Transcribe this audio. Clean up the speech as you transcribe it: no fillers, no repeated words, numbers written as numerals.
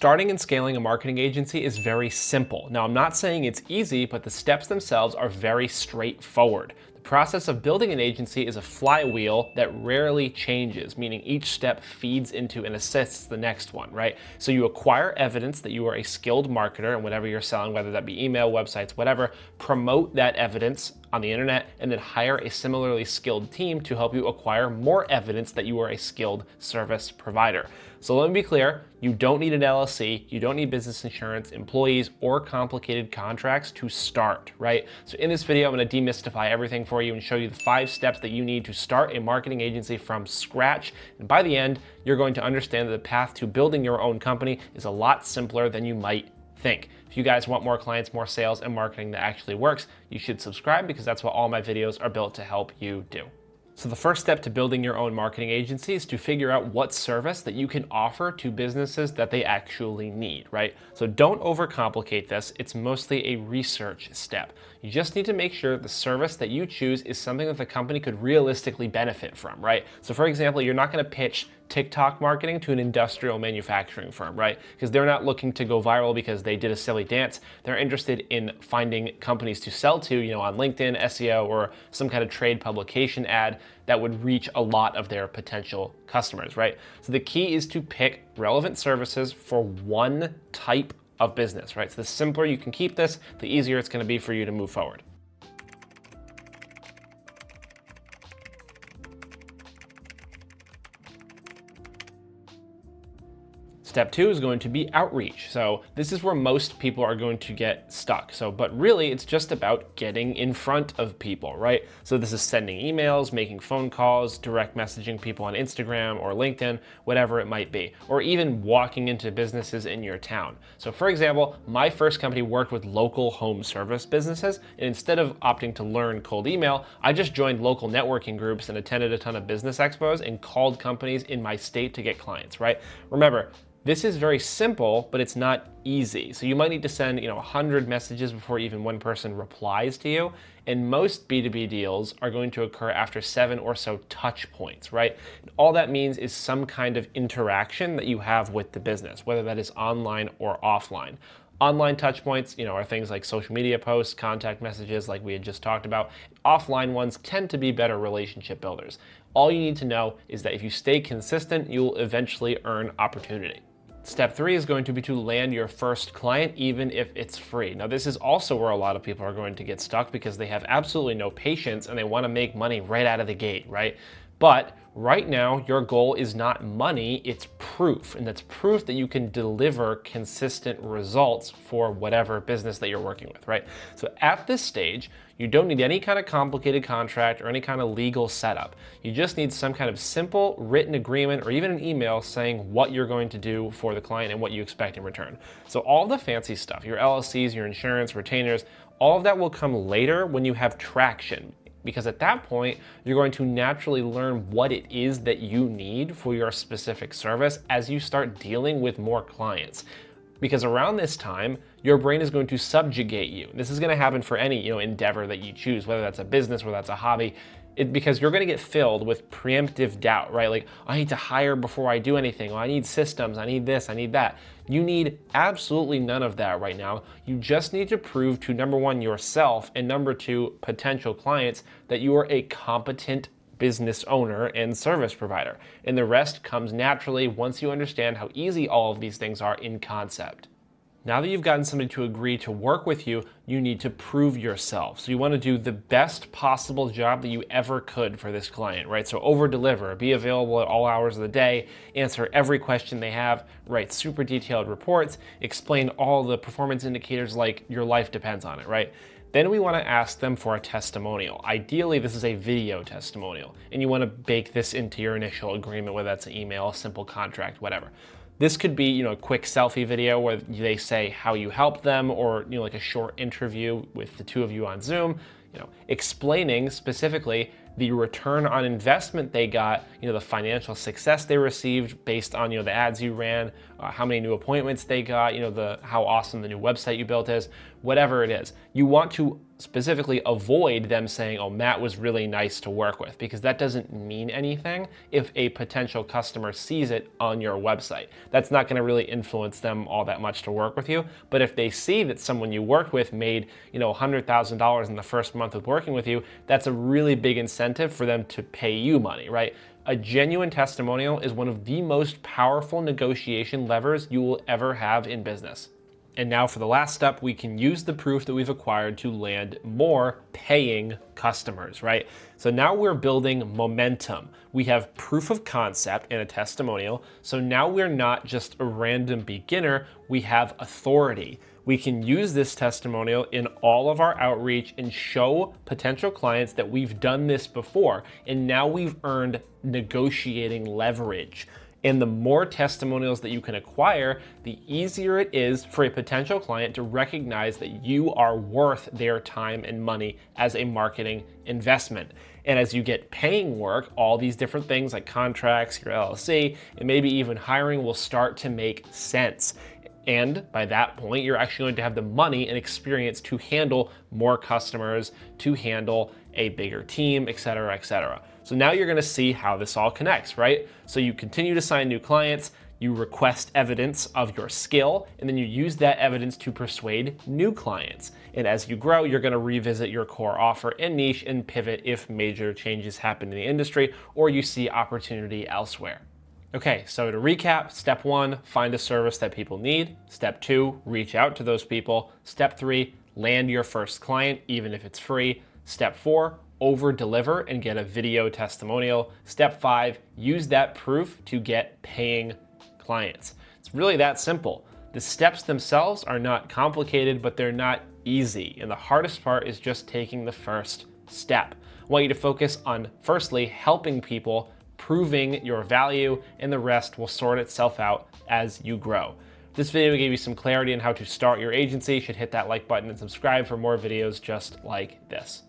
Starting and scaling a marketing agency is very simple. Now, I'm not saying it's easy, but the steps themselves are very straightforward. The process of building an agency is a flywheel that rarely changes, meaning each step feeds into and assists the next one, right? So you acquire evidence that you are a skilled marketer in whatever you're selling, whether that be email, websites, whatever, promote that evidence on the internet, and then hire a similarly skilled team to help you acquire more evidence that you are a skilled service provider. So let me be clear, you don't need an LLC, you don't need business insurance, employees, or complicated contracts to start, right? So in this video, I'm gonna demystify everything for you and show you the 5 steps that you need to start a marketing agency from scratch. And by the end, you're going to understand that the path to building your own company is a lot simpler than you might think. If you guys want more clients, more sales, and marketing that actually works, you should subscribe because that's what all my videos are built to help you do. So the first step to building your own marketing agency is to figure out what service that you can offer to businesses that they actually need, right? So don't overcomplicate this. It's mostly a research step. You just need to make sure the service that you choose is something that the company could realistically benefit from, right? So for example, you're not going to pitch TikTok marketing to an industrial manufacturing firm, right? Because they're not looking to go viral because they did a silly dance. They're interested in finding companies to sell to, on LinkedIn, SEO, or some kind of trade publication ad that would reach a lot of their potential customers, right? So the key is to pick relevant services for one type of business, right? So the simpler you can keep this, the easier it's going to be for you to move forward. Step 2 is going to be outreach. So this is where most people are going to get stuck. But really it's just about getting in front of people, right? So this is sending emails, making phone calls, direct messaging people on Instagram or LinkedIn, whatever it might be, or even walking into businesses in your town. So for example, my first company worked with local home service businesses, and instead of opting to learn cold email, I just joined local networking groups and attended a ton of business expos and called companies in my state to get clients, right? Remember, this is very simple, but it's not easy. So you might need to send 100 messages before even one person replies to you. And most B2B deals are going to occur after 7 or so touch points, right? And all that means is some kind of interaction that you have with the business, whether that is online or offline. Online touch points, are things like social media posts, contact messages like we had just talked about. Offline ones tend to be better relationship builders. All you need to know is that if you stay consistent, you'll eventually earn opportunity. Step 3 is going to be to land your first client, even if it's free. Now, this is also where a lot of people are going to get stuck because they have absolutely no patience and they want to make money right out of the gate, right? But right now, your goal is not money, it's proof. And that's proof that you can deliver consistent results for whatever business that you're working with, right? So at this stage, you don't need any kind of complicated contract or any kind of legal setup. You just need some kind of simple written agreement or even an email saying what you're going to do for the client and what you expect in return. So all the fancy stuff, your LLCs, your insurance, retainers, all of that will come later when you have traction. Because at that point, you're going to naturally learn what it is that you need for your specific service as you start dealing with more clients. Because around this time, your brain is going to subjugate you. This is going to happen for any endeavor that you choose, whether that's a business, whether that's a hobby, because you're going to get filled with preemptive doubt, right? Like, I need to hire before I do anything. Oh, I need systems. I need this. I need that. You need absolutely none of that right now. You just need to prove to, number 1, yourself, and number 2, potential clients, that you are a competent business owner and service provider. And the rest comes naturally once you understand how easy all of these things are in concept. Now that you've gotten somebody to agree to work with you, you need to prove yourself. So you want to do the best possible job that you ever could for this client, right? So over-deliver, be available at all hours of the day, answer every question they have, write super detailed reports, explain all the performance indicators like your life depends on it, right? Then we want to ask them for a testimonial. Ideally, this is a video testimonial, and you want to bake this into your initial agreement, whether that's an email, a simple contract, whatever. This could be, a quick selfie video where they say how you helped them, or, like a short interview with the two of you on Zoom, explaining specifically the return on investment they got, the financial success they received based on, the ads you ran, how many new appointments they got, how awesome the new website you built is, whatever it is. You want to specifically avoid them saying, oh, Matt was really nice to work with, because that doesn't mean anything if a potential customer sees it on your website. That's not going to really influence them all that much to work with you. But if they see that someone you worked with made, $100,000 in the first month of working with you, that's a really big incentive for them to pay you money, right? A genuine testimonial is one of the most powerful negotiation levers you will ever have in business. And now for the last step, we can use the proof that we've acquired to land more paying customers, right? So now we're building momentum. We have proof of concept in a testimonial. So now we're not just a random beginner, we have authority. We can use this testimonial in all of our outreach and show potential clients that we've done this before. And now we've earned negotiating leverage. And the more testimonials that you can acquire, the easier it is for a potential client to recognize that you are worth their time and money as a marketing investment. And as you get paying work, all these different things like contracts, your LLC, and maybe even hiring will start to make sense. And by that point, you're actually going to have the money and experience to handle more customers, to handle a bigger team, et cetera, et cetera. So now you're gonna see how this all connects, right? So you continue to sign new clients, you request evidence of your skill, and then you use that evidence to persuade new clients. And as you grow, you're gonna revisit your core offer and niche and pivot if major changes happen in the industry or you see opportunity elsewhere. Okay, so to recap, step 1, find a service that people need. Step 2, reach out to those people. Step 3, land your first client, even if it's free. Step 4, over-deliver and get a video testimonial. Step 5, use that proof to get paying clients. It's really that simple. The steps themselves are not complicated, but they're not easy. And the hardest part is just taking the first step. I want you to focus on, firstly, helping people, proving your value, and the rest will sort itself out as you grow. If this video gave you some clarity on how to start your agency, you should hit that like button and subscribe for more videos just like this.